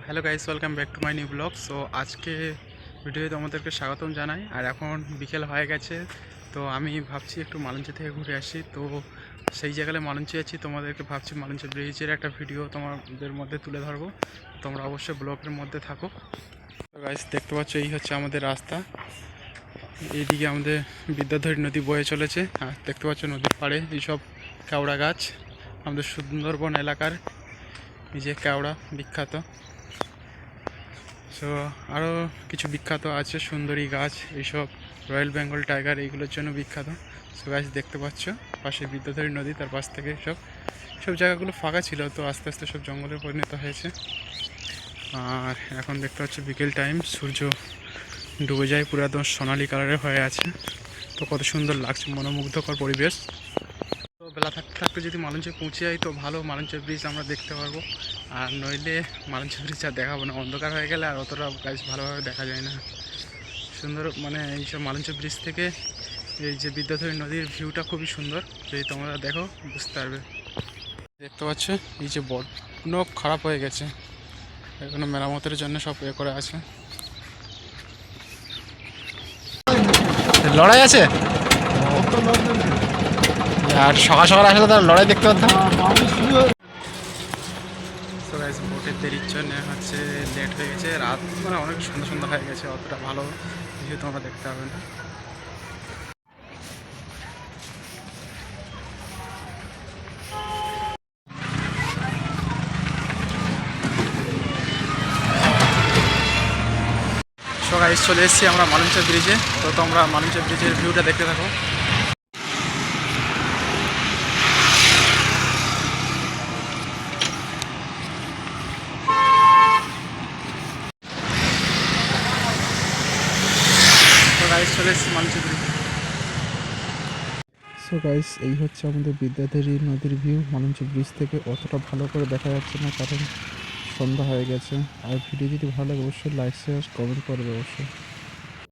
Hello guys, welcome back to my new blog. So আজকে ভিডিওতে তোমাদেরকে স্বাগতম জানাই। আর এখন বিকেল হয়ে গেছে, তো আমি ভাবছি একটু মালঞ্চি থেকে ঘুরে আসি। তো সেই জায়গায় মালঞ্চি আছি, তোমাদেরকে ভাবছি মালঞ্চি ব্রিজের একটা ভিডিও তোমাদের মধ্যে তুলে ধরবো। তোমরা অবশ্যই ব্লগের মধ্যে থাকো। তো গাইস দেখতে পাচ্ছ, এই হচ্ছে আমাদের রাস্তা। এইদিকে আমাদের বিদ্যাধরী নদী বয়ে চলেছে। আর দেখতে পাচ্ছ নদীর পাড়ে এইসব কেওড়া গাছ, আমাদের সুন্দরবন এলাকার এই যে কেওড়া বিখ্যাত। সো আরও কিছু বিখ্যাত আছে, সুন্দরী গাছ, এইসব রয়্যাল বেঙ্গল টাইগার এইগুলোর জন্য বিখ্যাত। সো গাছ দেখতে পাচ্ছ পাশে বিদ্যাধরী নদী, তার পাশ থেকে সব জায়গাগুলো ফাঁকা ছিল, তো আস্তে আস্তে সব জঙ্গলে পরিণত হয়েছে। আর এখন দেখতে পাচ্ছ বিকেল টাইম, সূর্য ডুবে যায়, পুরো একদম সোনালি কালারের হয়ে আছে। তো কত সুন্দর লাগছে, মনোমুগ্ধকর পরিবেশ। তো বেলা থাকতে থাকতে যদি মালঞ্চে পৌঁছে যাই তো ভালো, মালঞ্চের ব্রিজ আমরা দেখতে পারবো। আর নইলে মালঞ্চের ব্রিজ আর দেখাবো না, অন্ধকার হয়ে গেলে আর অতটা গাছ ভালোভাবে দেখা যায় না। সুন্দর মানে এইসব মালঞ্চের ব্রিজ থেকে এই যে বিদ্যাধরী নদীর ভিউটা খুবই সুন্দর, যদি তোমরা দেখো বুঝতে পারবে। দেখতে পাচ্ছ এই যে বড় খারাপ হয়ে গেছে, এখনো মেরামতের জন্য সব করে আছে। লড়াই আছে, আর সকাল সকাল আসলে তার লড়াই দেখতে পারতাম। তো গাইস বোটের দেরির জন্য হচ্ছে লেট হয়ে গেছে, রাত মানে অনেক সন্ধ্যা সন্ধ্যা হয়ে গেছে, অতটা ভালো কিছু তোমরা দেখতে পাবে না। সো গাইস চলে এসেছি আমরা মালঞ্চের ব্রিজে, তো তোমরা মালঞ্চের ব্রিজের ভিউটা দেখতে থাকো। তো গাইস চলে এসেছি মালঞ্চের ব্রিজে। সো গাইস এই হচ্ছে আমাদের বিদ্যাধরী নদীর ভিউ। মালঞ্চি ব্রিজ থেকে অতটা ভালো করে দেখা যাচ্ছে না, কারণ সন্ধ্যা হয়ে গেছে। আর ভিডিও যদি ভালো লাগে অবশ্যই লাইক শেয়ার কমেন্ট করবে অবশ্যই।